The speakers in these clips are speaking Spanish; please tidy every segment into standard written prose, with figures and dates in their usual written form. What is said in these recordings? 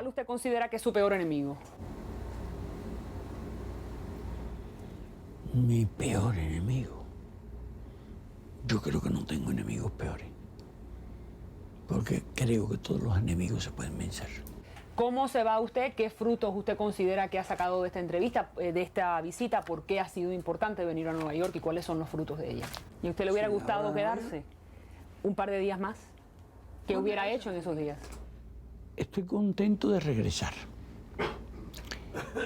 ¿Cuál usted considera que es su peor enemigo? Mi peor enemigo. Yo creo que no tengo enemigos peores. Porque creo que todos los enemigos se pueden vencer. ¿Cómo se va usted? ¿Qué frutos usted considera que ha sacado de esta entrevista, de esta visita? ¿Por qué ha sido importante venir a Nueva York y cuáles son los frutos de ella? ¿Y a usted le hubiera gustado quedarse un par de días más? ¿Qué hubiera hecho en esos días? Estoy contento de regresar.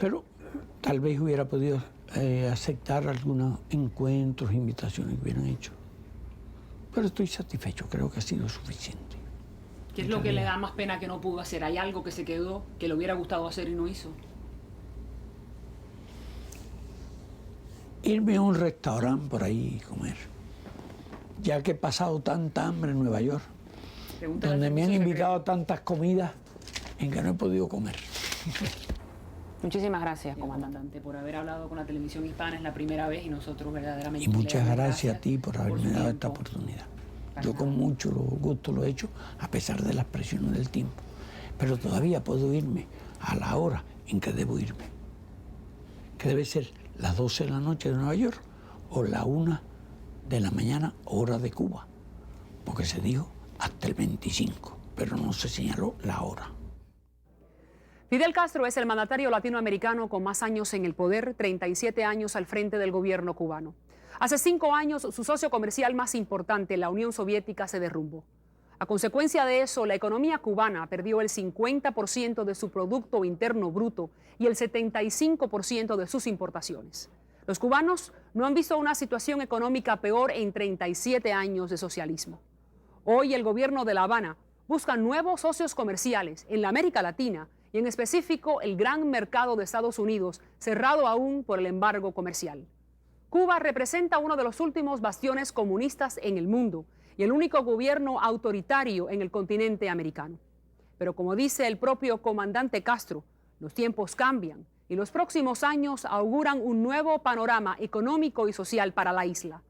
Pero tal vez hubiera podido aceptar algunos encuentros, invitaciones que hubieran hecho. Pero estoy satisfecho, creo que ha sido suficiente. ¿Qué es lo que le da más pena que no pudo hacer? ¿Hay algo que se quedó, que le hubiera gustado hacer y no hizo? Irme a un restaurante por ahí y comer. Ya que he pasado tanta hambre en Nueva York, donde me han invitado a tantas comidas en que no he podido comer. Muchísimas gracias, comandante, por haber hablado con la televisión hispana. Es la primera vez y nosotros verdaderamente... Y muchas gracias a ti por haberme dado esta oportunidad. Yo con mucho gusto lo he hecho, a pesar de las presiones del tiempo. Pero todavía puedo irme a la hora en que debo irme. Que debe ser las 12 de la noche de Nueva York o la 1 de la mañana, hora de Cuba. Porque se dijo hasta el 25, pero no se señaló la hora. Fidel Castro es el mandatario latinoamericano con más años en el poder, 37 años al frente del gobierno cubano. Hace 5 años, su socio comercial más importante, la Unión Soviética, se derrumbó. A consecuencia de eso, la economía cubana perdió el 50% de su Producto Interno Bruto y el 75% de sus importaciones. Los cubanos no han visto una situación económica peor en 37 años de socialismo. Hoy el gobierno de La Habana busca nuevos socios comerciales en la América Latina y en específico el gran mercado de Estados Unidos, cerrado aún por el embargo comercial. Cuba representa uno de los últimos bastiones comunistas en el mundo y el único gobierno autoritario en el continente americano. Pero como dice el propio comandante Castro, los tiempos cambian y los próximos años auguran un nuevo panorama económico y social para la isla.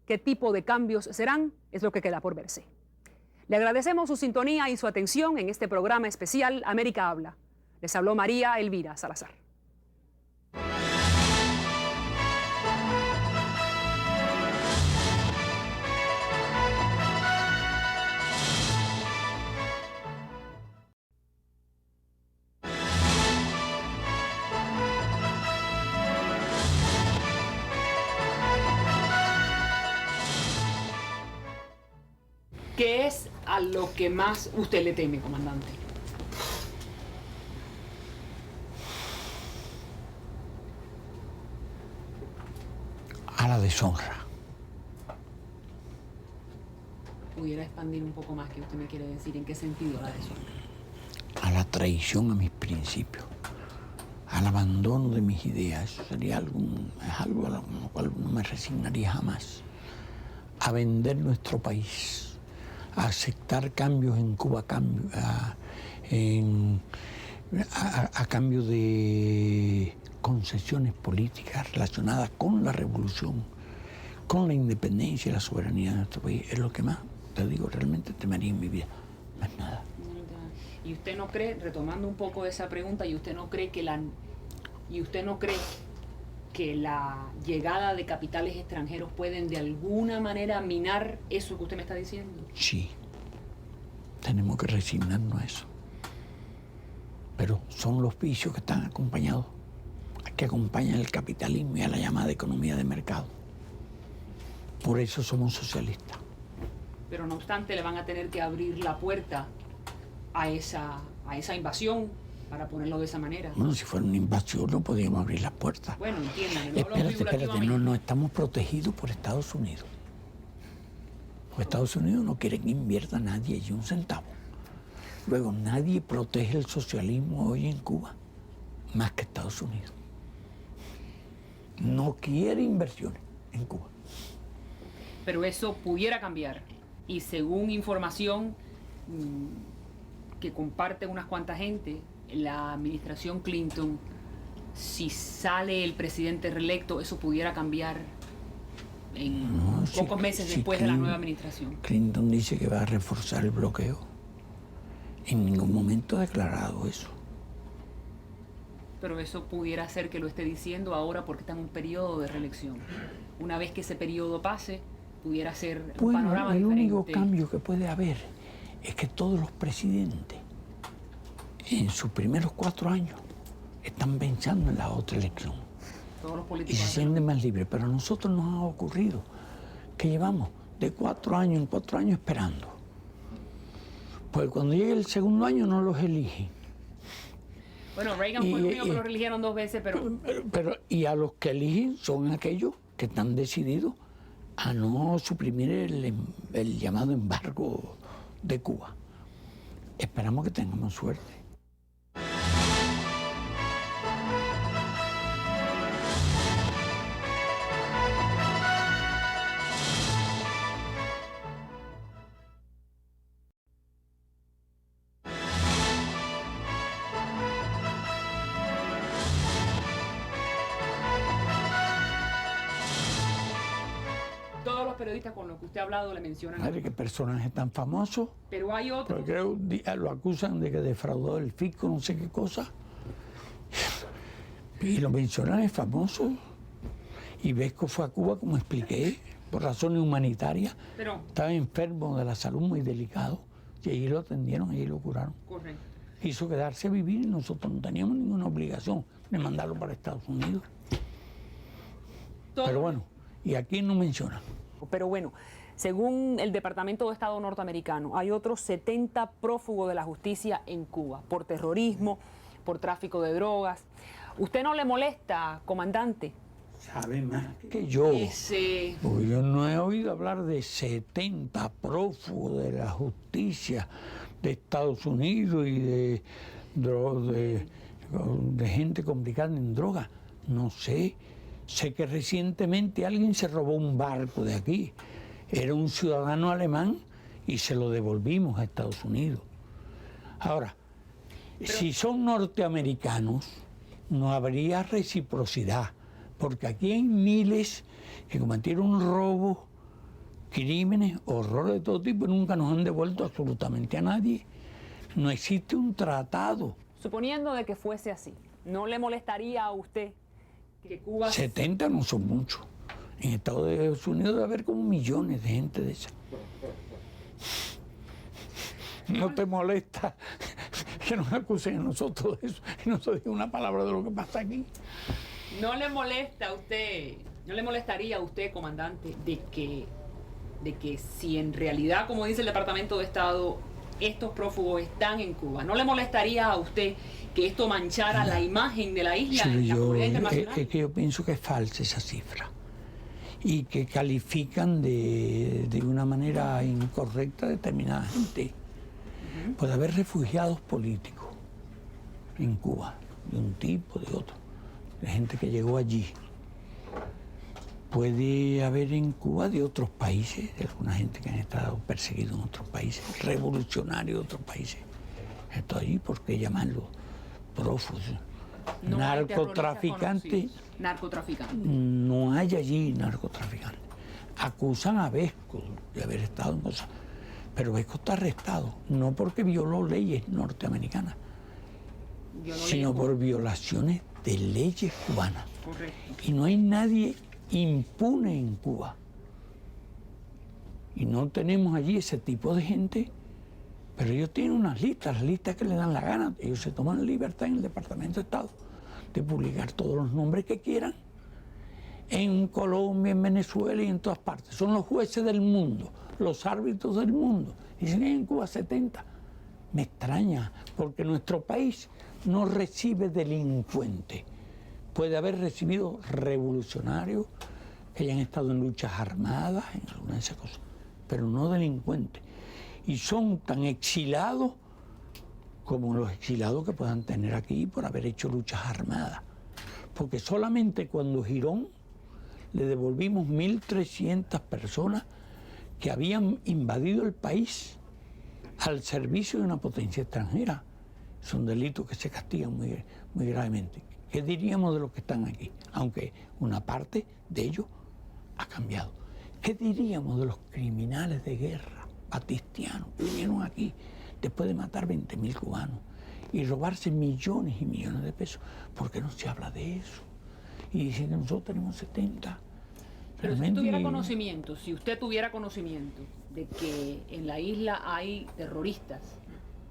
¿Qué tipo de cambios serán? Es lo que queda por verse. Le agradecemos su sintonía y su atención en este programa especial América Habla. Les habló María Elvira Salazar. ¿Qué es a lo que más usted le teme, comandante? A la deshonra. ¿Pudiera expandir un poco más qué usted me quiere decir? ¿En qué sentido la deshonra? A la traición a mis principios, al abandono de mis ideas. Eso sería algo a lo cual no me resignaría jamás. A vender nuestro país, a aceptar cambios en Cuba, a cambio de concesiones políticas relacionadas con la revolución, con la independencia y la soberanía de nuestro país. Es lo que más, te digo, realmente temería en mi vida. Más nada. ¿Y usted no cree, retomando un poco esa pregunta, y usted no cree que la llegada de capitales extranjeros pueden de alguna manera minar eso que usted me está diciendo? Sí, tenemos que resignarnos a eso. Pero son los vicios que están acompañados, que acompañan el capitalismo y a la llamada economía de mercado. Por eso somos socialistas. Pero no obstante, le van a tener que abrir la puerta a esa invasión, para ponerlo de esa manera. Bueno, si fuera una invasión no podíamos abrir las puertas. Bueno, entiendan. Espérate, no estamos protegidos por Estados Unidos. Los Estados Unidos no quieren que invierta nadie allí un centavo. Luego, nadie protege el socialismo hoy en Cuba, más que Estados Unidos. No quiere inversiones en Cuba. Pero eso pudiera cambiar. Y según información que comparte unas cuantas gente, la administración Clinton, si sale el presidente reelecto, eso pudiera cambiar en pocos meses después de la nueva administración. Clinton dice que va a reforzar el bloqueo. En ningún momento ha declarado eso. Pero eso pudiera ser que lo esté diciendo ahora porque está en un periodo de reelección. Una vez que ese periodo pase, pudiera ser un panorama el diferente. único cambio que puede haber es que todos los presidentes en sus primeros 4 años están pensando en la otra elección. Todos los políticos Y se sienten más libres. Pero a nosotros nos ha ocurrido que llevamos de 4 años en 4 años esperando. Pues cuando llegue el segundo año no los eligen. Bueno, Reagan fue el único que lo eligieron 2 veces, pero... Y a los que eligen son aquellos que están decididos a no suprimir el llamado embargo de Cuba. Esperamos que tengamos suerte. Todos los periodistas con los que usted ha hablado le mencionan... Madre, qué personajes tan famosos. Pero hay otros... Porque lo acusan de que defraudó el fisco, no sé qué cosa. Y lo mencionan, es famoso. Y Vesco fue a Cuba, como expliqué, por razones humanitarias. Pero... Estaba enfermo de la salud, muy delicado. Y allí lo atendieron, allí lo curaron. Correcto. Quiso quedarse a vivir y nosotros no teníamos ninguna obligación de mandarlo para Estados Unidos. Pero bueno, y aquí no mencionan. Pero bueno, según el Departamento de Estado norteamericano, hay otros 70 prófugos de la justicia en Cuba por terrorismo, por tráfico de drogas. ¿Usted no le molesta, comandante? Sabe más que yo. Porque yo no he oído hablar de 70 prófugos de la justicia de Estados Unidos y de gente complicada en droga. No sé. Sé que recientemente alguien se robó un barco de aquí. Era un ciudadano alemán y se lo devolvimos a Estados Unidos. Ahora, si son norteamericanos, no habría reciprocidad, porque aquí hay miles que cometieron robos, crímenes, horrores de todo tipo y nunca nos han devuelto absolutamente a nadie. No existe un tratado. Suponiendo de que fuese así, ¿no le molestaría a usted que Cuba... 70 no son muchos. En Estados Unidos debe haber como millones de gente de esa. ¿No te molesta que nos acusen a nosotros de eso y no se diga una palabra de lo que pasa aquí? ¿No le molesta a usted, no le molestaría a usted, comandante, de que si en realidad, como dice el Departamento de Estado, estos prófugos están en Cuba, ¿no le molestaría a usted que esto manchara la imagen de la isla en la comunidad internacional? Es que yo pienso que es falsa esa cifra y que califican de una manera incorrecta a determinada gente. Puede haber refugiados políticos en Cuba, de un tipo, de otro, de gente que llegó allí. Puede haber en Cuba de otros países, de alguna gente que han estado perseguidos en otros países, revolucionarios de otros países. Esto allí, ¿por qué llamarlo prófugos? No Narcotraficantes. Narcotraficantes. No hay allí narcotraficantes. Acusan a Vesco de haber estado en cosas. Pero Vesco está arrestado, no porque violó leyes norteamericanas, sino por violaciones de leyes cubanas. Correcto. Y no hay nadie impune en Cuba. Y no tenemos allí ese tipo de gente, pero ellos tienen unas listas, las listas que les dan la gana. Ellos se toman la libertad en el Departamento de Estado de publicar todos los nombres que quieran en Colombia, en Venezuela y en todas partes. Son los jueces del mundo, los árbitros del mundo. Dicen que en Cuba 70. Me extraña, porque nuestro país no recibe delincuentes. Puede haber recibido revolucionarios que hayan estado en luchas armadas, en alguna de esas cosas, pero no delincuentes. Y son tan exilados como los exilados que puedan tener aquí por haber hecho luchas armadas. Porque solamente cuando Girón le devolvimos 1.300 personas que habían invadido el país al servicio de una potencia extranjera. Son delitos que se castigan muy gravemente. ¿Qué diríamos de los que están aquí? Aunque una parte de ellos ha cambiado. ¿Qué diríamos de los criminales de guerra batistianos que vinieron aquí después de matar 20.000 cubanos y robarse millones y millones de pesos. ¿Por qué no se habla de eso? Y dicen que nosotros tenemos 70. Pero Realmente, si usted tuviera conocimiento de que en la isla hay terroristas,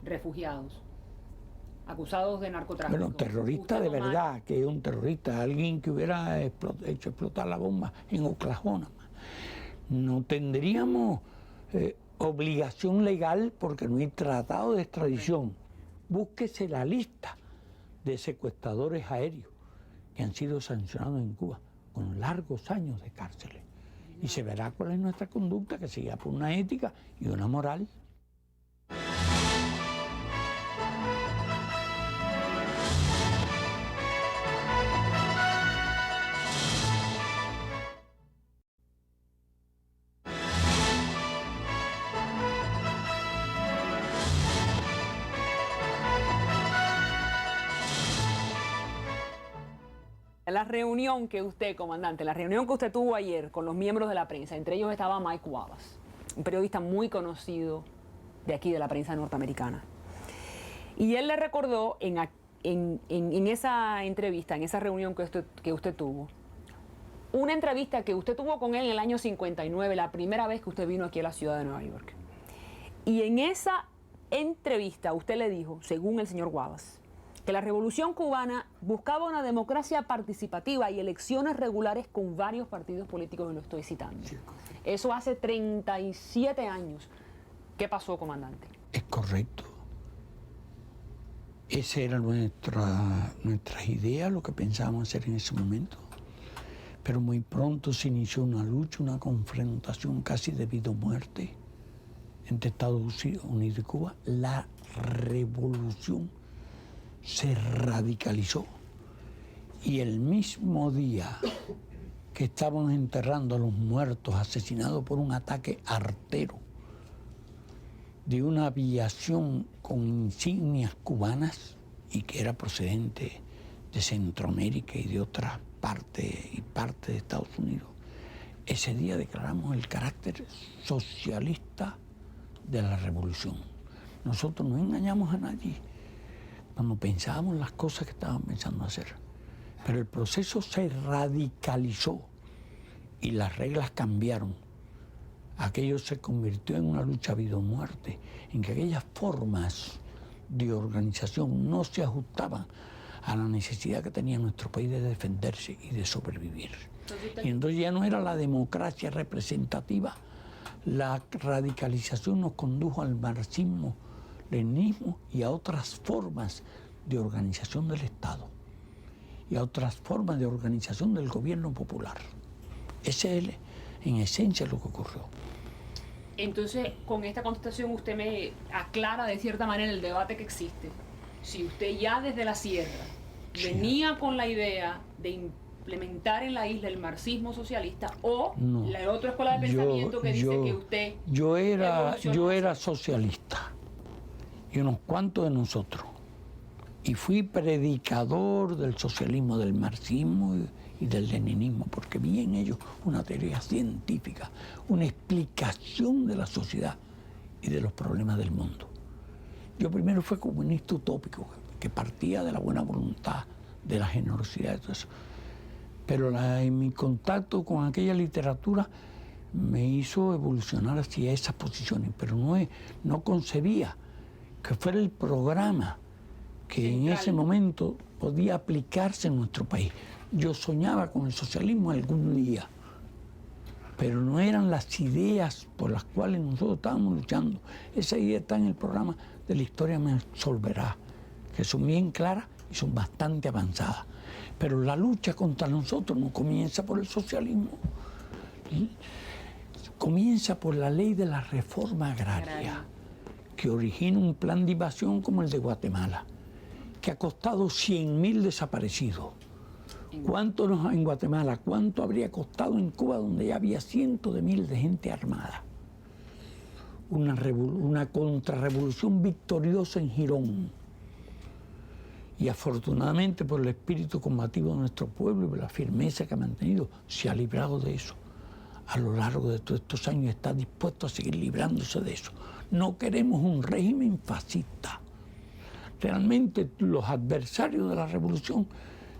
refugiados, acusados de narcotráfico. bueno, terrorista de verdad, que es un terrorista, alguien que hubiera hecho explotar la bomba en Oklahoma. No tendríamos obligación legal porque no hay tratado de extradición. Búsquese la lista de secuestradores aéreos que han sido sancionados en Cuba con largos años de cárcel. Y se verá cuál es nuestra conducta, que se guía por una ética y una moral. La reunión que usted, comandante, la reunión que usted tuvo ayer con los miembros de la prensa, entre ellos estaba Mike Wallace, un periodista muy conocido de aquí, de la prensa norteamericana. Y él le recordó en esa entrevista, en esa reunión que usted tuvo, una entrevista que usted tuvo con él en el año 59, la primera vez que usted vino aquí a la ciudad de Nueva York. Y en esa entrevista usted le dijo, según el señor Wallace, que la revolución cubana buscaba una democracia participativa y elecciones regulares con varios partidos políticos, y lo estoy citando. Sí, eso hace 37 años. ¿Qué pasó, comandante? Es correcto. Esa era nuestra idea, lo que pensábamos hacer en ese momento. Pero muy pronto se inició una lucha, una confrontación casi de vida o muerte entre Estados Unidos y Cuba. La revolución se radicalizó y el mismo día que estábamos enterrando a los muertos asesinados por un ataque artero de una aviación con insignias cubanas y que era procedente de Centroamérica y de otras partes de Estados Unidos, ese día declaramos el carácter socialista de la revolución. Nosotros no engañamos a nadie cuando pensábamos las cosas que estaban pensando hacer. Pero el proceso se radicalizó y las reglas cambiaron. Aquello se convirtió en una lucha vida o muerte, en que aquellas formas de organización no se ajustaban a la necesidad que tenía nuestro país de defenderse y de sobrevivir. Y entonces ya no era la democracia representativa, la radicalización nos condujo al marxismo, leninismo y a otras formas de organización del Estado y a otras formas de organización del gobierno popular. Ese es en esencia lo que ocurrió. Entonces, con esta contestación usted me aclara de cierta manera el debate que existe. Si usted ya desde la sierra venía con la idea de implementar en la isla el marxismo socialista o no, la otra escuela de pensamiento que dice que usted... Yo era socialista y unos cuantos de nosotros. Y fui predicador del socialismo, del marxismo y del leninismo, porque vi en ellos una teoría científica, una explicación de la sociedad y de los problemas del mundo. Yo primero fui comunista utópico, que partía de la buena voluntad, de la generosidad y todo eso. Pero en mi contacto con aquella literatura me hizo evolucionar hacia esas posiciones, pero no concebía que fuera el programa que en ese momento podía aplicarse en nuestro país. Yo soñaba con el socialismo algún día, pero no eran las ideas por las cuales nosotros estábamos luchando. Esa idea está en el programa de La Historia Me Absolverá, que son bien claras y son bastante avanzadas. Pero la lucha contra nosotros no comienza por el socialismo, comienza por la ley de la reforma agraria, que origina un plan de invasión como el de Guatemala, que ha costado 100.000 desaparecidos. ¿Cuánto en Guatemala? ¿Cuánto habría costado en Cuba, donde ya había cientos de miles de gente armada? Una contrarrevolución victoriosa en Girón. Y afortunadamente, por el espíritu combativo de nuestro pueblo y por la firmeza que ha mantenido, se ha librado de eso. A lo largo de todos estos años está dispuesto a seguir librándose de eso. No queremos un régimen fascista. Realmente los adversarios de la revolución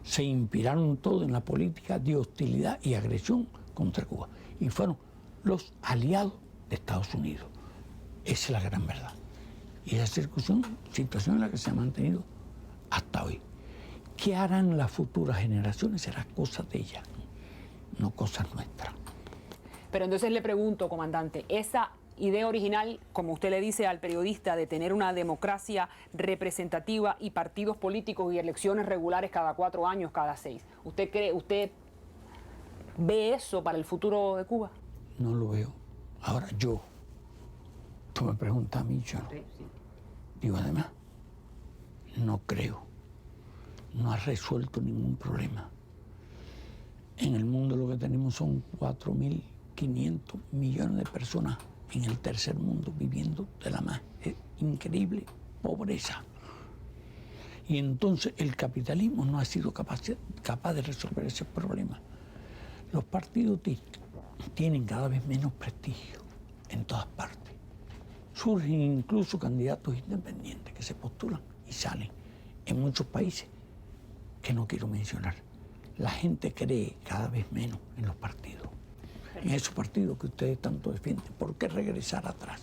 se inspiraron todos en la política de hostilidad y agresión contra Cuba. Y fueron los aliados de Estados Unidos. Esa es la gran verdad. Y esa situación en la que se ha mantenido hasta hoy. ¿Qué harán las futuras generaciones? Será cosa de ellas, no cosas nuestras. Pero entonces le pregunto, comandante, esa idea original, como usted le dice al periodista, de tener una democracia representativa y partidos políticos y elecciones regulares cada 4 años, cada 6, ¿usted ve eso para el futuro de Cuba? No lo veo. Ahora tú me preguntas a mí, yo no. Sí. Digo, además, no creo. No ha resuelto ningún problema. En el mundo lo que tenemos son 4.500 millones de personas en el tercer mundo viviendo de la más increíble pobreza. Y entonces el capitalismo no ha sido capaz de resolver ese problema. Los partidos tienen cada vez menos prestigio en todas partes. Surgen incluso candidatos independientes que se postulan y salen en muchos países que no quiero mencionar. La gente cree cada vez menos en los partidos. En esos partidos que ustedes tanto defienden. ¿Por qué regresar atrás?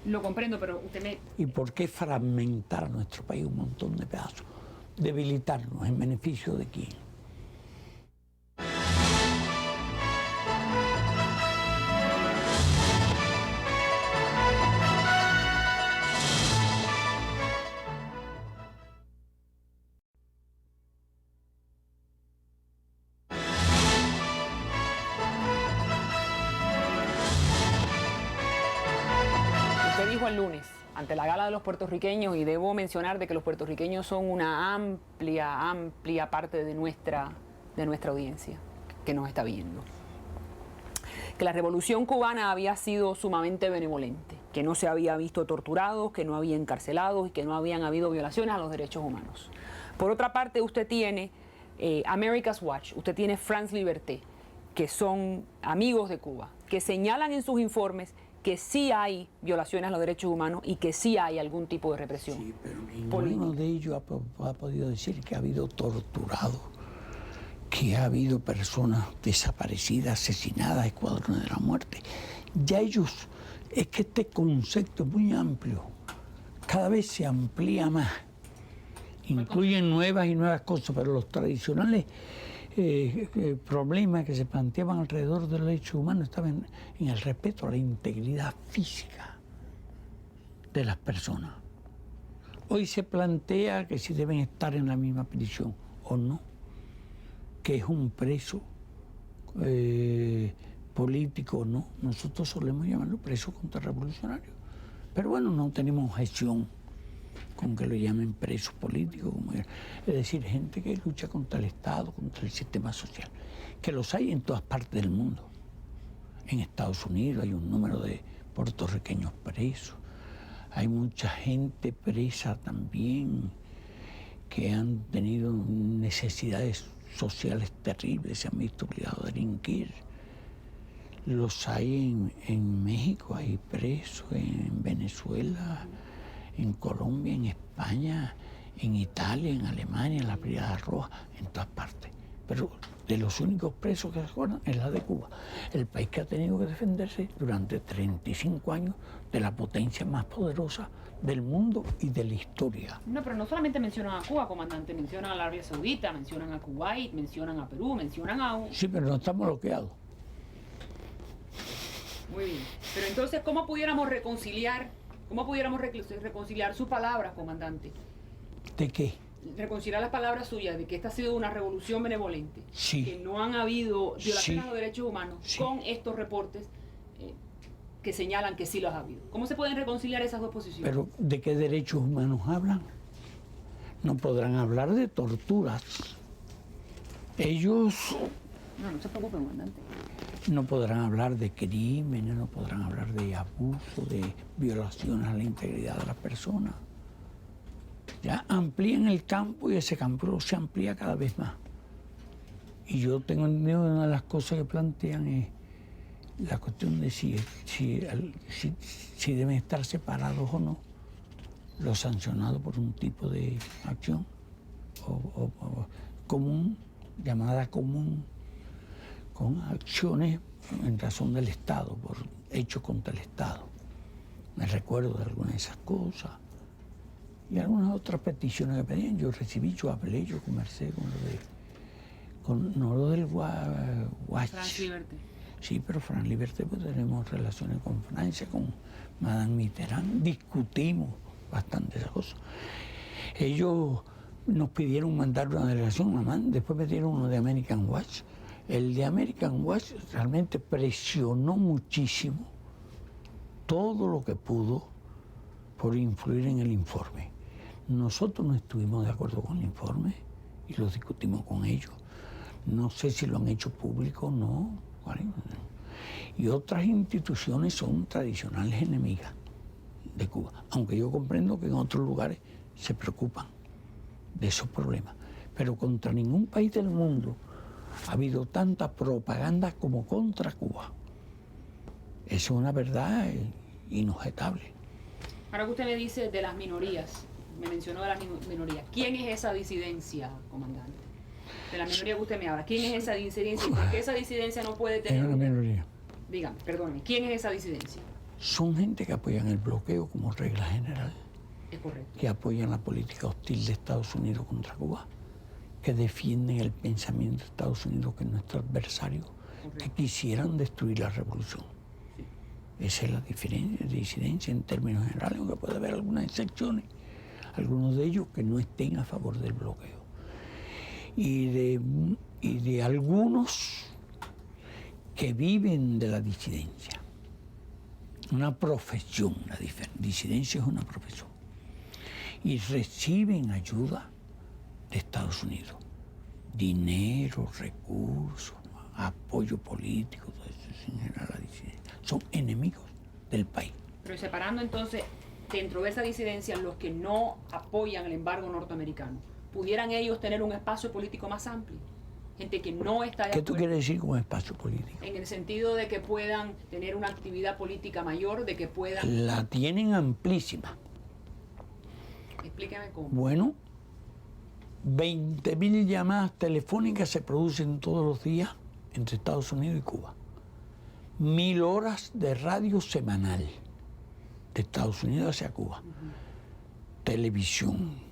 Lo comprendo, pero usted me... ¿Y por qué fragmentar a nuestro país un montón de pedazos? Debilitarnos en beneficio de quién. Dijo el lunes ante la gala de los puertorriqueños, y debo mencionar de que los puertorriqueños son una amplia parte de nuestra audiencia que nos está viendo, que la revolución cubana había sido sumamente benevolente, que no se había visto torturados, que no había encarcelados y que no habían habido violaciones a los derechos humanos. Por otra parte, usted tiene America's Watch, usted tiene France Liberté, que son amigos de Cuba, que señalan en sus informes que sí hay violaciones a los derechos humanos y que sí hay algún tipo de represión. Sí, pero ninguno de ellos ha podido decir que ha habido torturados, que ha habido personas desaparecidas, asesinadas, escuadrones de la muerte. Ya ellos, es que este concepto es muy amplio, cada vez se amplía más, incluyen nuevas y nuevas cosas, pero los tradicionales problemas que se planteaban alrededor de los derechos humanos estaban en el respeto a la integridad física de las personas. Hoy se plantea que si deben estar en la misma prisión o no, que es un preso político o no. Nosotros solemos llamarlo preso contrarrevolucionario. Pero bueno, no tenemos objeción con que lo llamen presos políticos, es decir, gente que lucha contra el Estado, contra el sistema social, que los hay en todas partes del mundo. En Estados Unidos hay un número de puertorriqueños presos, hay mucha gente presa también que han tenido necesidades sociales terribles, se han visto obligados a delinquir. Los hay en México, hay presos, en Venezuela, en Colombia, en España, en Italia, en Alemania, en la Brigada Roja, en todas partes. Pero de los únicos presos que se acuerdan es la de Cuba, el país que ha tenido que defenderse durante 35 años de la potencia más poderosa del mundo y de la historia. No, pero no solamente mencionan a Cuba, comandante, mencionan a la Arabia Saudita, mencionan a Kuwait, mencionan a Perú, mencionan a... Sí, pero no estamos bloqueados. Muy bien. Pero entonces, ¿cómo pudiéramos reconciliar sus palabras, comandante? ¿De qué? Reconciliar las palabras suyas de que esta ha sido una revolución benevolente, sí, que no han habido violaciones sí, a los derechos humanos, sí, con estos reportes que señalan que sí los ha habido. ¿Cómo se pueden reconciliar esas dos posiciones? Pero ¿de qué derechos humanos hablan? No podrán hablar de torturas. Ellos... No se preocupe, comandante. No podrán hablar de crímenes, no podrán hablar de abuso, de violaciones a la integridad de las personas. Ya amplían el campo y ese campo se amplía cada vez más. Y yo tengo entendido que una de las cosas que plantean es la cuestión de si deben estar separados o no los sancionados por un tipo de acción común, llamada común, con acciones en razón del Estado, por hechos contra el Estado. Me recuerdo de algunas de esas cosas y algunas otras peticiones que pedían. Yo recibí, yo hablé, yo conversé no lo del Watch. Franz Liberté. Sí, pero Franz Liberté, pues tenemos relaciones con Francia, con Madame Mitterrand, discutimos bastante esas cosas. Ellos nos pidieron mandar una delegación, después me dieron uno de American Watch. El de American Watch realmente presionó muchísimo todo lo que pudo por influir en el informe. Nosotros no estuvimos de acuerdo con el informe y lo discutimos con ellos. No sé si lo han hecho público o no. Y otras instituciones son tradicionales enemigas de Cuba, aunque yo comprendo que en otros lugares se preocupan de esos problemas. Pero contra ningún país del mundo ha habido tanta propaganda como contra Cuba. Eso es una verdad inobjetable. Ahora que usted me dice de las minorías, me mencionó de las minorías, ¿quién es esa disidencia, comandante? De la minoría que usted me habla, ¿quién es esa disidencia? ¿Y por qué esa disidencia no puede tener? Es una minoría. Dígame, perdóneme, ¿quién es esa disidencia? Son gente que apoyan el bloqueo como regla general. Es correcto. Que apoyan la política hostil de Estados Unidos contra Cuba, que defienden el pensamiento de Estados Unidos, que es nuestro adversario, correcto, que quisieran destruir la revolución. Sí. Esa es la disidencia en términos generales, aunque puede haber algunas excepciones, algunos de ellos que no estén a favor del bloqueo. Y de algunos que viven de la disidencia. Una profesión, la disidencia es una profesión. Y reciben ayuda de Estados Unidos. Dinero, recursos, apoyo político, todo eso es en general la disidencia. Son enemigos del país. Pero separando entonces, dentro de esa disidencia, los que no apoyan el embargo norteamericano, ¿pudieran ellos tener un espacio político más amplio? Gente que no está de acuerdo. ¿Qué tú quieres decir con espacio político? En el sentido de que puedan tener una actividad política mayor, de que puedan... La tienen amplísima. Explíqueme cómo. Bueno, 20.000 llamadas telefónicas se producen todos los días entre Estados Unidos y Cuba. 1.000 horas de radio semanal de Estados Unidos hacia Cuba. Televisión.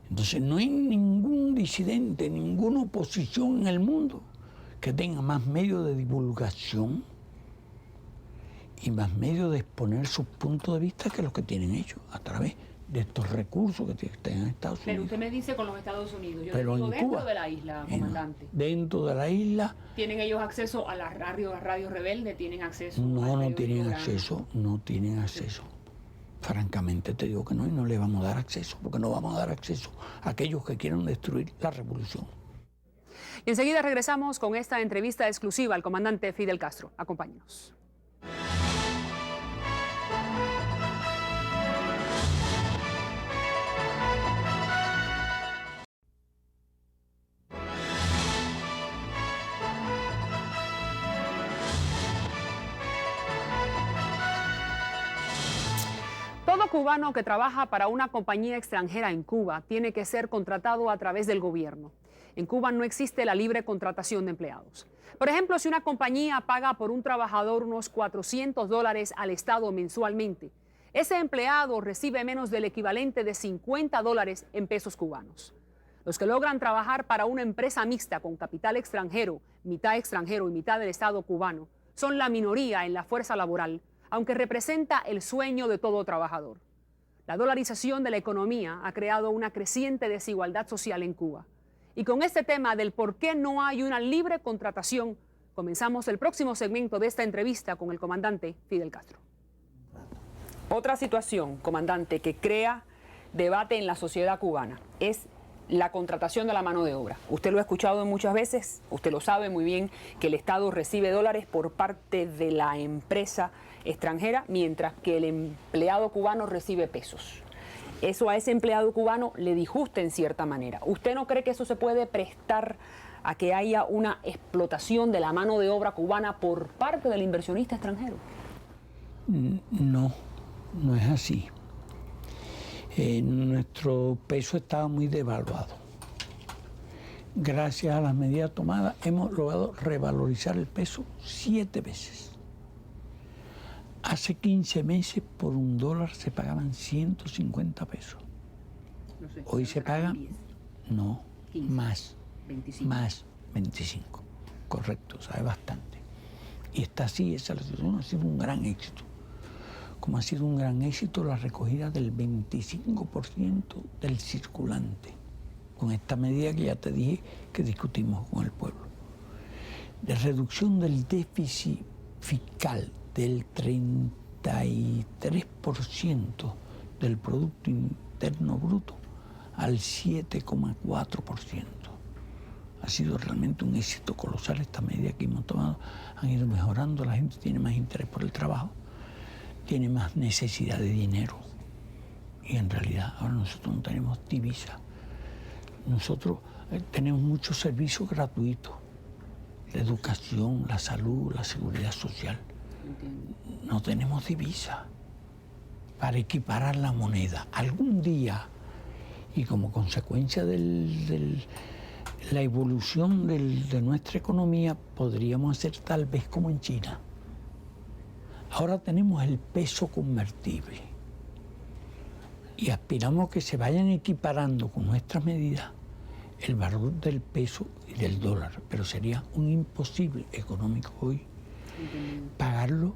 Entonces no hay ningún disidente, ninguna oposición en el mundo que tenga más medios de divulgación y más medios de exponer sus puntos de vista que los que tienen ellos a través de estos recursos que tienen Estados Unidos. Pero usted me dice con los Estados Unidos, yo pero digo dentro Cuba, de la isla, comandante. Dentro de la isla. ¿Tienen ellos acceso a las radios rebeldes? ¿Tienen acceso? No tienen acceso, no tienen acceso. Francamente te digo que no, y no le vamos a dar acceso, porque no vamos a dar acceso a aquellos que quieran destruir la revolución. Y enseguida regresamos con esta entrevista exclusiva al comandante Fidel Castro. Acompáñenos. Todo cubano que trabaja para una compañía extranjera en Cuba tiene que ser contratado a través del gobierno. En Cuba no existe la libre contratación de empleados. Por ejemplo, si una compañía paga por un trabajador unos $400 al Estado mensualmente, ese empleado recibe menos del equivalente de $50 en pesos cubanos. Los que logran trabajar para una empresa mixta con capital extranjero y mitad del Estado cubano, son la minoría en la fuerza laboral, aunque representa el sueño de todo trabajador. La dolarización de la economía ha creado una creciente desigualdad social en Cuba. Y con este tema del por qué no hay una libre contratación, comenzamos el próximo segmento de esta entrevista con el comandante Fidel Castro. Otra situación, comandante, que crea debate en la sociedad cubana es la contratación de la mano de obra. Usted lo ha escuchado muchas veces, usted lo sabe muy bien, que el Estado recibe dólares por parte de la empresa extranjera, mientras que el empleado cubano recibe pesos. Eso a ese empleado cubano le disgusta en cierta manera. ¿Usted no cree que eso se puede prestar a que haya una explotación de la mano de obra cubana por parte del inversionista extranjero? No, no es así. Nuestro peso estaba muy devaluado. Gracias a las medidas tomadas hemos logrado revalorizar el peso 7 veces. Hace 15 meses por $1 se pagaban 150 pesos. No sé, Hoy se pagan, no, 15, más, 25. más 25. Correcto, sabe bastante. Y está así, esa situación ha sido un gran éxito. Como ha sido un gran éxito la recogida del 25% del circulante, con esta medida que ya te dije que discutimos con el pueblo. De reducción del déficit fiscal del 33% del Producto Interno Bruto al 7,4%. Ha sido realmente un éxito colosal esta medida que hemos tomado. Han ido mejorando, la gente tiene más interés por el trabajo, tiene más necesidad de dinero. Y en realidad ahora nosotros no tenemos divisa. Nosotros tenemos muchos servicios gratuitos. La educación, la salud, la seguridad social. Entiendo. No tenemos divisa para equiparar la moneda. Algún día, y como consecuencia de la evolución de nuestra economía, podríamos hacer tal vez como en China. Ahora tenemos el peso convertible y aspiramos a que se vayan equiparando con nuestras medidas el valor del peso y del dólar, pero sería un imposible económico hoy pagarlo,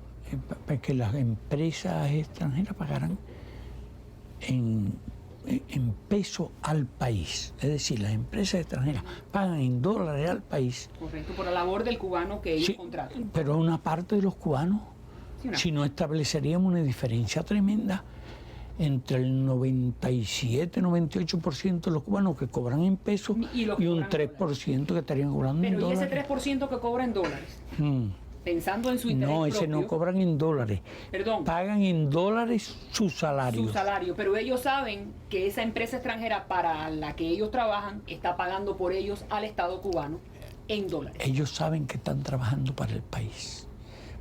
que las empresas extranjeras pagaran en peso al país. Es decir, las empresas extranjeras pagan en dólares al país. Correcto, por la labor del cubano que ellos Sí, contratan. pero una parte de los cubanos, si no estableceríamos una diferencia tremenda entre el 97-98% de los cubanos que cobran en pesos y un 3% que estarían cobrando en dólares. Pero ¿y ese 3% que cobra en dólares? Pensando en su interés No, ese propio, no cobran en dólares. Perdón. Pagan en dólares su salario. Su salario, pero ellos saben que esa empresa extranjera para la que ellos trabajan está pagando por ellos al Estado cubano en dólares. Ellos saben que están trabajando para el país,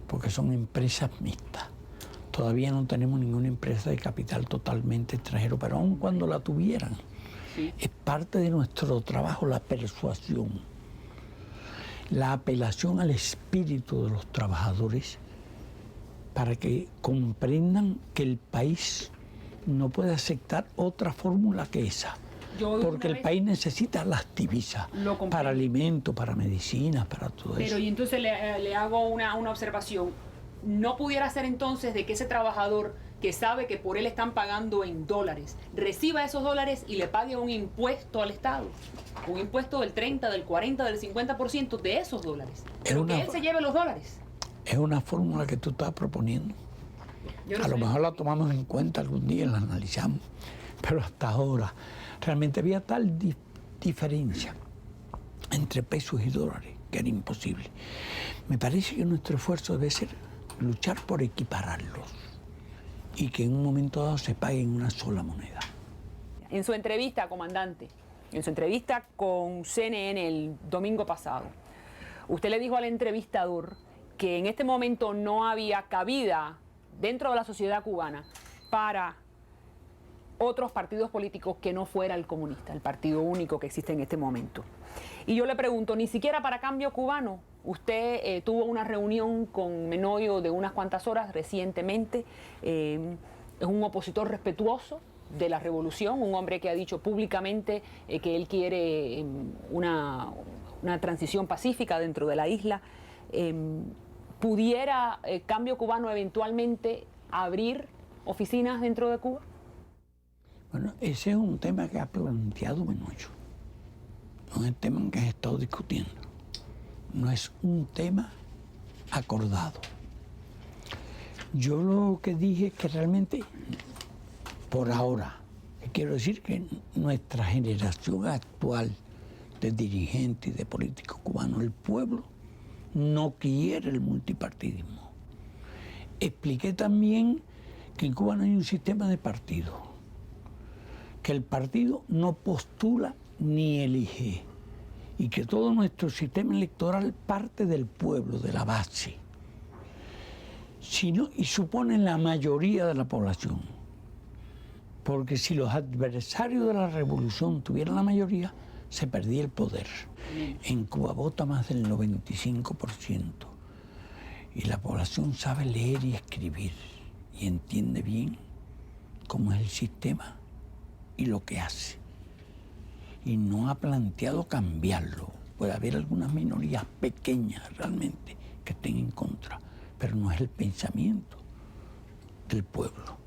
porque son empresas mixtas. Todavía no tenemos ninguna empresa de capital totalmente extranjero, pero aun cuando la tuvieran, Sí. es parte de nuestro trabajo la persuasión, la apelación al espíritu de los trabajadores para que comprendan que el país no puede aceptar otra fórmula que esa. Porque el país necesita las divisas para alimentos, para medicinas, para todo eso. Pero y entonces le hago una observación. ¿No pudiera ser entonces de que ese trabajador que sabe que por él están pagando en dólares, reciba esos dólares y le pague un impuesto al Estado? Un impuesto del 30, del 40, del 50% de esos dólares. Pero que él se lleve los dólares. Es una fórmula que tú estás proponiendo. A lo mejor la tomamos en cuenta algún día y la analizamos. Pero hasta ahora realmente había tal diferencia entre pesos y dólares que era imposible. Me parece que nuestro esfuerzo debe ser luchar por equipararlos y que en un momento dado se pague en una sola moneda. En su entrevista, comandante, en su entrevista con CNN el domingo pasado, usted le dijo al entrevistador que en este momento no había cabida dentro de la sociedad cubana para otros partidos políticos que no fuera el comunista, el partido único que existe en este momento. Y yo le pregunto, ni siquiera para Cambio Cubano. Usted tuvo una reunión con Menoyo de unas cuantas horas recientemente. Es un opositor respetuoso de la revolución, un hombre que ha dicho públicamente que él quiere una transición pacífica dentro de la isla. ¿Pudiera Cambio Cubano eventualmente abrir oficinas dentro de Cuba? Bueno, ese es un tema que ha planteado Menoyo. No es el tema en que has estado discutiendo. No es un tema acordado. Yo lo que dije es que realmente, por ahora, quiero decir que nuestra generación actual de dirigentes y de políticos cubanos, el pueblo, no quiere el multipartidismo. Expliqué también que en Cuba no hay un sistema de partidos, que el partido no postula ni elige, y que todo nuestro sistema electoral parte del pueblo, de la base, y supone la mayoría de la población. Porque si los adversarios de la revolución tuvieran la mayoría, se perdía el poder. En Cuba vota más del 95% y la población sabe leer y escribir y entiende bien cómo es el sistema y lo que hace. Y no ha planteado cambiarlo. Puede haber algunas minorías pequeñas realmente que estén en contra, pero no es el pensamiento del pueblo.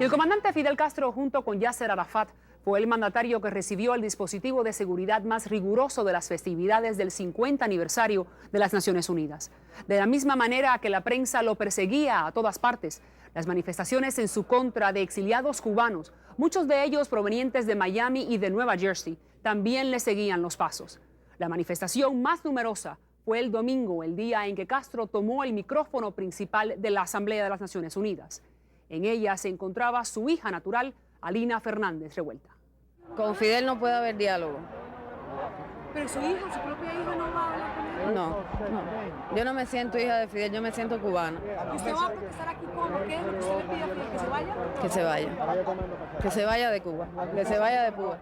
El comandante Fidel Castro, junto con Yasser Arafat, fue el mandatario que recibió el dispositivo de seguridad más riguroso de las festividades del 50 aniversario de las Naciones Unidas. De la misma manera que la prensa lo perseguía a todas partes, las manifestaciones en su contra de exiliados cubanos, muchos de ellos provenientes de Miami y de Nueva Jersey, también le seguían los pasos. La manifestación más numerosa fue el domingo, el día en que Castro tomó el micrófono principal de la Asamblea de las Naciones Unidas. En ella se encontraba su hija natural, Alina Fernández Revuelta. Con Fidel no puede haber diálogo. ¿Pero su hija, su propia hija, no va a hablar con él? No. Yo no me siento hija de Fidel, yo me siento cubana. ¿Y usted va a protestar aquí cómo? ¿Qué es lo que usted le pide a Fidel? ¿Que se vaya? Que se vaya. Que se vaya de Cuba. Que se vaya de Cuba.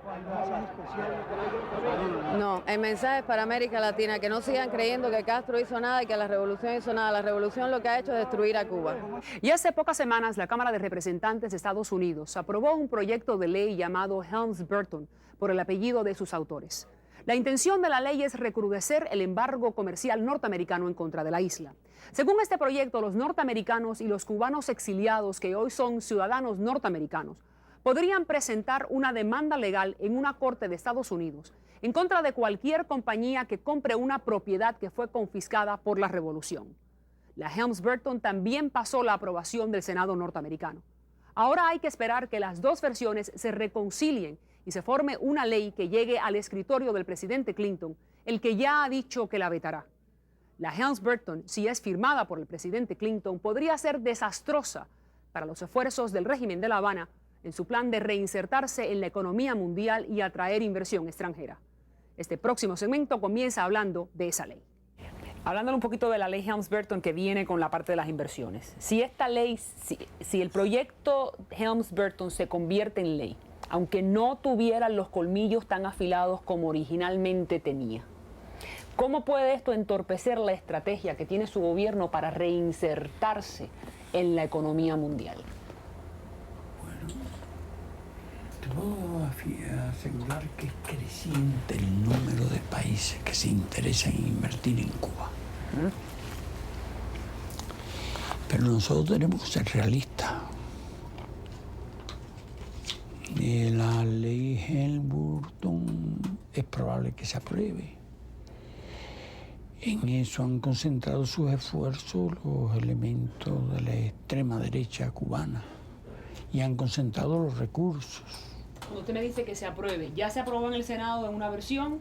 No, el mensaje es para América Latina, que no sigan creyendo que Castro hizo nada y que la revolución hizo nada. La revolución lo que ha hecho es destruir a Cuba. Y hace pocas semanas la Cámara de Representantes de Estados Unidos aprobó un proyecto de ley llamado Helms-Burton por el apellido de sus autores. La intención de la ley es recrudecer el embargo comercial norteamericano en contra de la isla. Según este proyecto, los norteamericanos y los cubanos exiliados que hoy son ciudadanos norteamericanos podrían presentar una demanda legal en una corte de Estados Unidos en contra de cualquier compañía que compre una propiedad que fue confiscada por la revolución. La Helms-Burton también pasó la aprobación del Senado norteamericano. Ahora hay que esperar que las dos versiones se reconcilien y se forme una ley que llegue al escritorio del presidente Clinton, el que ya ha dicho que la vetará. La Helms-Burton, si es firmada por el presidente Clinton, podría ser desastrosa para los esfuerzos del régimen de La Habana en su plan de reinsertarse en la economía mundial y atraer inversión extranjera. Este próximo segmento comienza hablando de esa ley. Hablándole un poquito de la ley Helms-Burton que viene con la parte de las inversiones. Si esta ley, si el proyecto Helms-Burton se convierte en ley, aunque no tuviera los colmillos tan afilados como originalmente tenía, ¿cómo puede esto entorpecer la estrategia que tiene su gobierno para reinsertarse en la economía mundial? Bueno, te puedo asegurar que es creciente el número de países que se interesan en invertir en Cuba. Pero nosotros tenemos que ser realistas. La ley Helms-Burton es probable que se apruebe. En eso han concentrado sus esfuerzos los elementos de la extrema derecha cubana y han concentrado los recursos. Cuando usted me dice que se apruebe, ya se aprobó en el Senado en una versión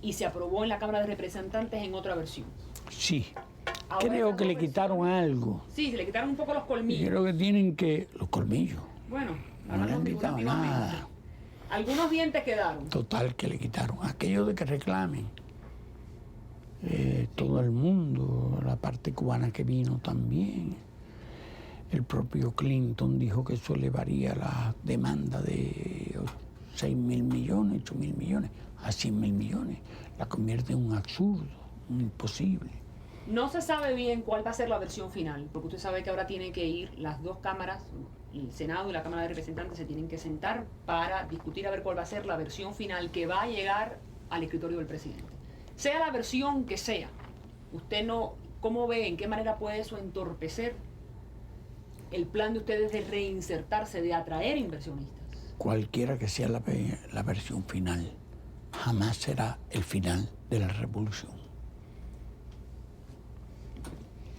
y se aprobó en la Cámara de Representantes en otra versión. Sí. Ahora Creo que le quitaron algo. Sí, se le quitaron un poco los colmillos. Creo que tienen que... Los colmillos. Bueno, no le han quitado nada. Algunos dientes quedaron. Total, que le quitaron. Aquello de que reclamen. Todo el mundo, la parte cubana que vino también. El propio Clinton dijo que eso elevaría la demanda de 6.000 millones, 8.000 millones, a 100.000 millones. La convierte en un absurdo, un imposible. No se sabe bien cuál va a ser la versión final, porque usted sabe que ahora tienen que ir las dos cámaras, el Senado y la Cámara de Representantes se tienen que sentar para discutir a ver cuál va a ser la versión final que va a llegar al escritorio del presidente. Sea la versión que sea, usted no, ¿cómo ve, en qué manera puede eso entorpecer el plan de ustedes de reinsertarse, de atraer inversionistas? Cualquiera que sea la versión final, jamás será el final de la revolución.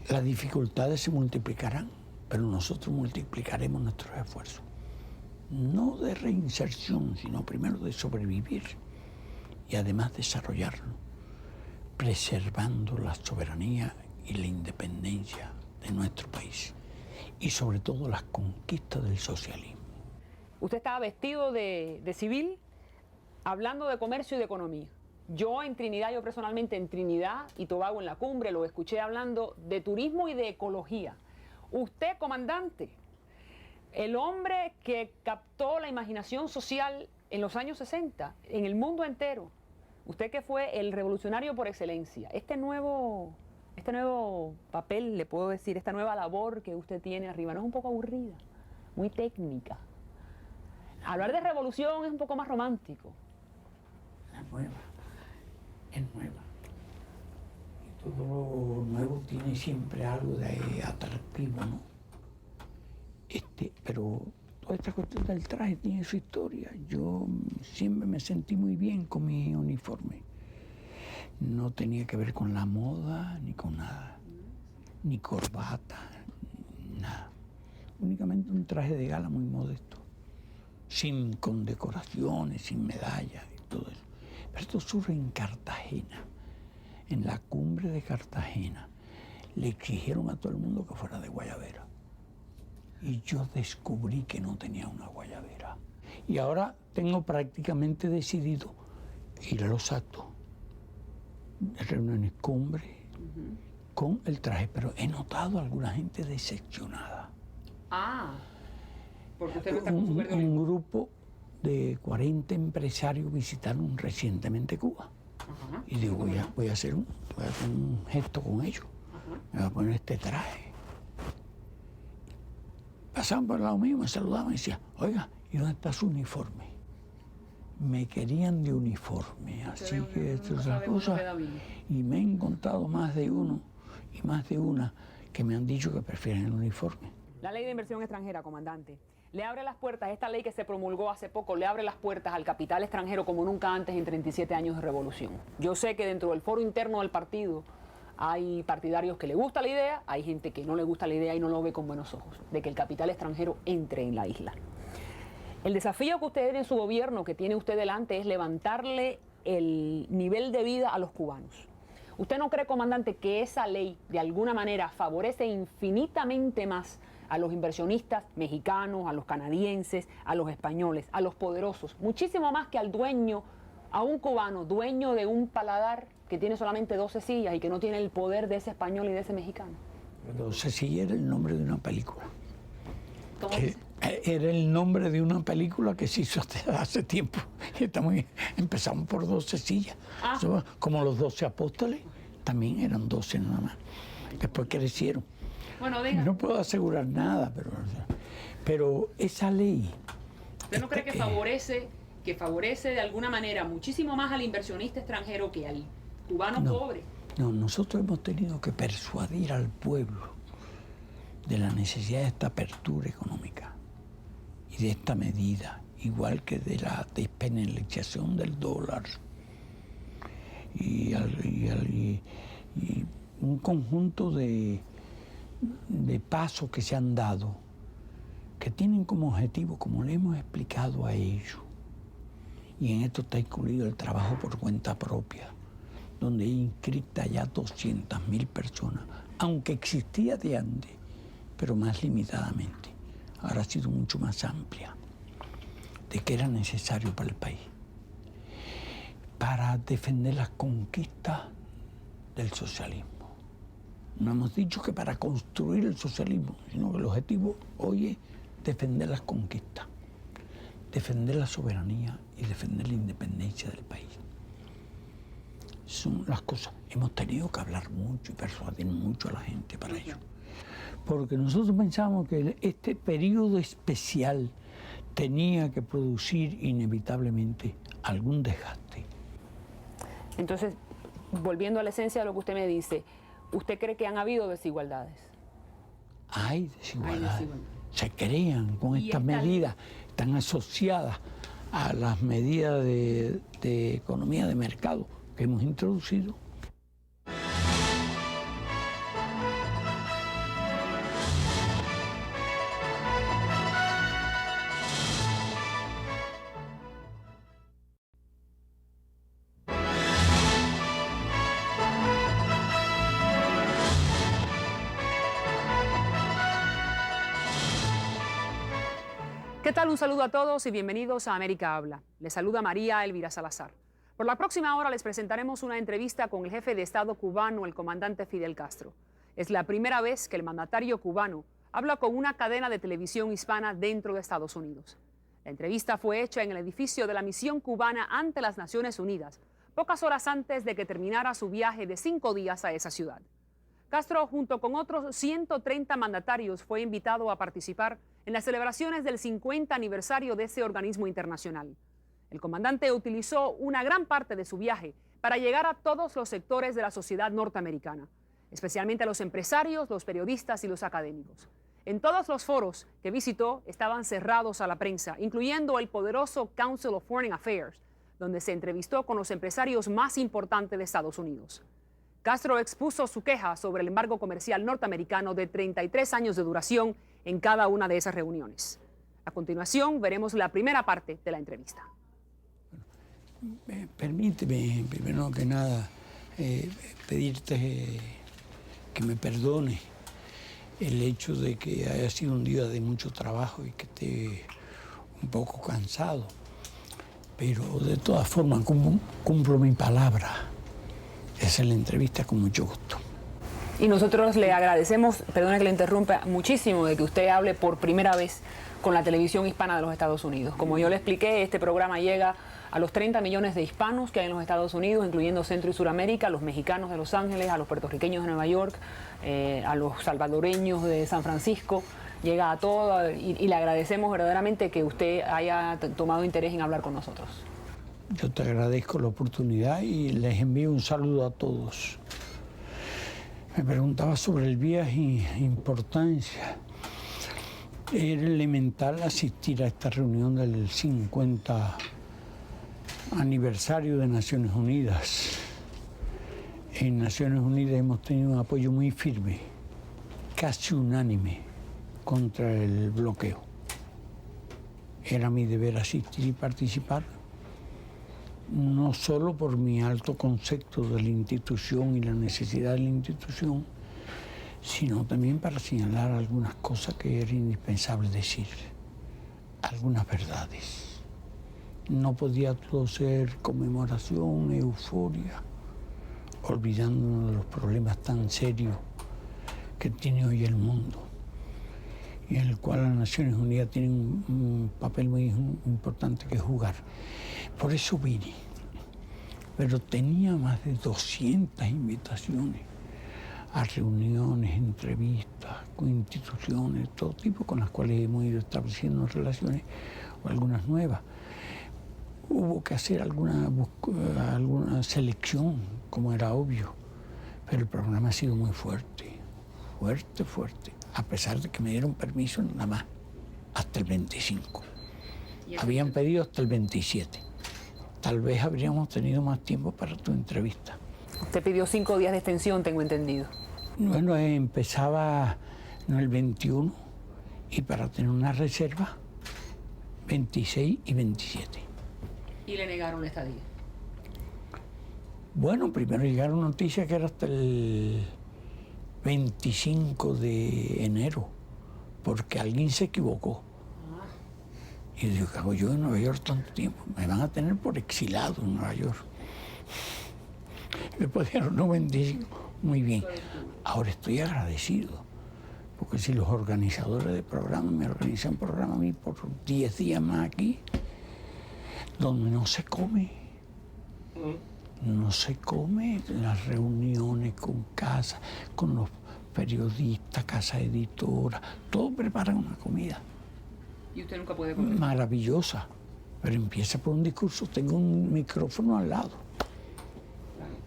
Las dificultades se multiplicarán, pero nosotros multiplicaremos nuestros esfuerzos. No de reinserción, sino primero de sobrevivir y además desarrollarlo, preservando la soberanía y la independencia de nuestro país y sobre todo las conquistas del socialismo. Usted estaba vestido de civil, hablando de comercio y de economía. Yo personalmente en Trinidad y Tobago, en la cumbre, lo escuché hablando de turismo y de ecología. Usted, comandante, el hombre que captó la imaginación social en los años 60, en el mundo entero. Usted que fue el revolucionario por excelencia. Este nuevo papel, le puedo decir, esta nueva labor que usted tiene arriba, ¿no es un poco aburrida? Muy técnica. Hablar de revolución es un poco más romántico. Es nueva. Y todo lo nuevo tiene siempre algo de atractivo, ¿no? Pero toda esta cuestión del traje tiene su historia. Yo siempre me sentí muy bien con mi uniforme. No tenía que ver con la moda, ni con nada. Ni corbata, nada. Únicamente un traje de gala muy modesto. Sin condecoraciones, sin medallas y todo eso. Pero esto surge en Cartagena, en la cumbre de Cartagena. Le exigieron a todo el mundo que fuera de guayabera. Y yo descubrí que no tenía una guayabera. Y ahora tengo prácticamente decidido ir a los actos, reuniones cumbre, con el traje. Pero he notado a alguna gente decepcionada. Porque usted no está con su Un grupo de 40 empresarios visitaron recientemente Cuba. Y digo, voy a hacer un gesto con ellos. Me voy a poner este traje. Pasaban por el lado mío, me saludaban y decían, oiga, ¿y dónde está su uniforme? Me querían de uniforme, así que esto es la cosa. Y me he encontrado más de uno y más de una que me han dicho que prefieren el uniforme. La ley de inversión extranjera, comandante, le abre las puertas, esta ley que se promulgó hace poco, le abre las puertas al capital extranjero como nunca antes en 37 años de revolución. Yo sé que dentro del foro interno del partido hay partidarios que le gusta la idea, hay gente que no le gusta la idea y no lo ve con buenos ojos, de que el capital extranjero entre en la isla. El desafío que usted tiene en su gobierno, que tiene usted delante, es levantarle el nivel de vida a los cubanos. ¿Usted no cree, comandante, que esa ley de alguna manera favorece infinitamente más a los inversionistas mexicanos, a los canadienses, a los españoles, a los poderosos, muchísimo más que al dueño, a un cubano, dueño de un paladar que tiene solamente 12 sillas y que no tiene el poder de ese español y de ese mexicano? 12 sillas era el nombre de una película. ¿Cómo dice? Era el nombre de una película que se hizo hace tiempo. Empezamos por 12 sillas. Como los 12 apóstoles, también eran 12 nada más. Después crecieron. Bueno, diga. No puedo asegurar nada, pero esa ley... ¿Usted no cree que favorece de alguna manera muchísimo más al inversionista extranjero que al cubano pobre? No, nosotros hemos tenido que persuadir al pueblo de la necesidad de esta apertura económica y de esta medida, igual que de la despenalización del dólar y un conjunto de pasos que se han dado que tienen como objetivo, como le hemos explicado a ellos, y en esto está incluido el trabajo por cuenta propia, donde hay inscritas ya 200.000 personas, aunque existía de antes, pero más limitadamente. Ahora ha sido mucho más amplia, de que era necesario para el país, para defender las conquistas del socialismo. No hemos dicho que para construir el socialismo, sino que el objetivo hoy es defender las conquistas, defender la soberanía y defender la independencia del país. Son las cosas. Hemos tenido que hablar mucho y persuadir mucho a la gente para ello. Porque nosotros pensamos que este periodo especial tenía que producir inevitablemente algún desgaste. Entonces, volviendo a la esencia de lo que usted me dice, ¿usted cree que han habido desigualdades? Hay desigualdades. Se crean con estas medidas, están asociadas a las medidas de economía de mercado que hemos introducido. ¿Qué tal? Un saludo a todos y bienvenidos a América Habla. Les saluda María Elvira Salazar. Por la próxima hora les presentaremos una entrevista con el jefe de Estado cubano, el comandante Fidel Castro. Es la primera vez que el mandatario cubano habla con una cadena de televisión hispana dentro de Estados Unidos. La entrevista fue hecha en el edificio de la misión cubana ante las Naciones Unidas, pocas horas antes de que terminara su viaje de 5 días a esa ciudad. Castro, junto con otros 130 mandatarios, fue invitado a participar en las celebraciones del 50 aniversario de ese organismo internacional. El comandante utilizó una gran parte de su viaje para llegar a todos los sectores de la sociedad norteamericana, especialmente a los empresarios, los periodistas y los académicos. En todos los foros que visitó estaban cerrados a la prensa, incluyendo el poderoso Council of Foreign Affairs, donde se entrevistó con los empresarios más importantes de Estados Unidos. Castro expuso su queja sobre el embargo comercial norteamericano de 33 años de duración en cada una de esas reuniones. A continuación, veremos la primera parte de la entrevista. Permíteme, primero que nada, pedirte que me perdone el hecho de que haya sido un día de mucho trabajo y que esté un poco cansado. Pero de todas formas, cumplo mi palabra. Esa es la entrevista con mucho gusto. Y nosotros le agradecemos, perdone que le interrumpa, muchísimo de que usted hable por primera vez con la televisión hispana de los Estados Unidos. Como yo le expliqué, este programa llega a los 30 millones de hispanos que hay en los Estados Unidos, incluyendo Centro y Suramérica, a los mexicanos de Los Ángeles, a los puertorriqueños de Nueva York, a los salvadoreños de San Francisco. Llega a todo y le agradecemos verdaderamente que usted haya tomado interés en hablar con nosotros. Yo te agradezco la oportunidad y les envío un saludo a todos. Me preguntaba sobre el viaje e importancia. Era elemental asistir a esta reunión del 50 aniversario de Naciones Unidas. En Naciones Unidas hemos tenido un apoyo muy firme, casi unánime, contra el bloqueo. Era mi deber asistir y participar, no solo por mi alto concepto de la institución y la necesidad de la institución, sino también para señalar algunas cosas que era indispensable decir, algunas verdades. No podía todo ser conmemoración, euforia, olvidándonos de los problemas tan serios que tiene hoy el mundo y en el cual las Naciones Unidas tienen un papel muy importante que jugar. Por eso vine, pero tenía más de 200 invitaciones a reuniones, entrevistas con instituciones de todo tipo con las cuales hemos ido estableciendo relaciones o algunas nuevas. Hubo que hacer alguna selección, como era obvio, pero el programa ha sido muy fuerte, fuerte, a pesar de que me dieron permiso nada más hasta el 25. Habían pedido hasta el 27. Tal vez habríamos tenido más tiempo para tu entrevista. Usted pidió 5 días de extensión, tengo entendido. Bueno, empezaba el 21 y para tener una reserva, 26 y 27. ¿Y le negaron la estadía? Bueno, primero llegaron noticias que era hasta el 25 de enero, porque alguien se equivocó. Y digo, ¿qué hago yo en Nueva York tanto tiempo? Me van a tener por exilado en Nueva York. Me pusieron 95. Muy bien. Ahora estoy agradecido, porque si los organizadores de programas me organizan programas a mí por 10 días más aquí, donde no se come, las reuniones con casa, con los periodistas, casa editora, todos preparan una comida. ¿Y usted nunca puede comer? Maravillosa, pero empieza por un discurso, tengo un micrófono al lado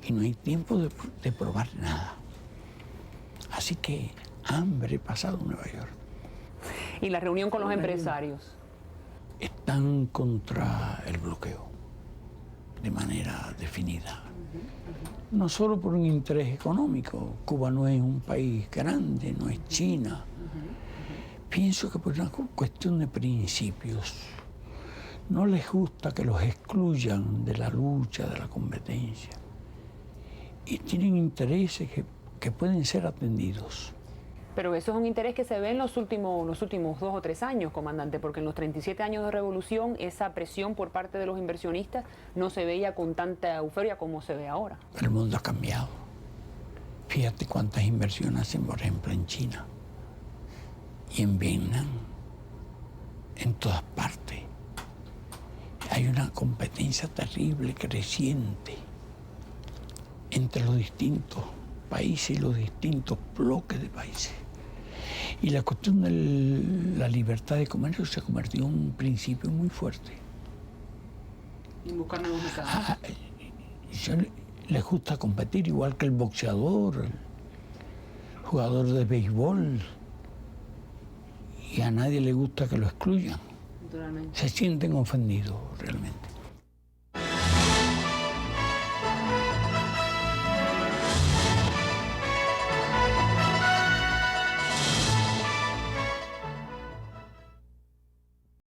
y no hay tiempo de probar nada. Así que hambre he pasado en Nueva York. ¿Y la reunión con los empresarios? Están contra el bloqueo de manera definida. No solo por un interés económico. Cuba no es un país grande, no es China. Pienso que por una cuestión de principios. No les gusta que los excluyan de la lucha, de la competencia. Y tienen intereses que pueden ser atendidos. Pero eso es un interés que se ve en los últimos 2 o 3 años, comandante, porque en los 37 años de revolución esa presión por parte de los inversionistas no se veía con tanta euforia como se ve ahora. El mundo ha cambiado. Fíjate cuántas inversiones hacen, por ejemplo, en China y en Vietnam, en todas partes. Hay una competencia terrible, creciente, entre los distintos países y los distintos bloques de países. Y la cuestión de la libertad de comercio se convirtió en un principio muy fuerte. Y buscar nuevos mercados. Les gusta competir, igual que el boxeador, el jugador de béisbol, y a nadie le gusta que lo excluyan. Naturalmente. Se sienten ofendidos realmente.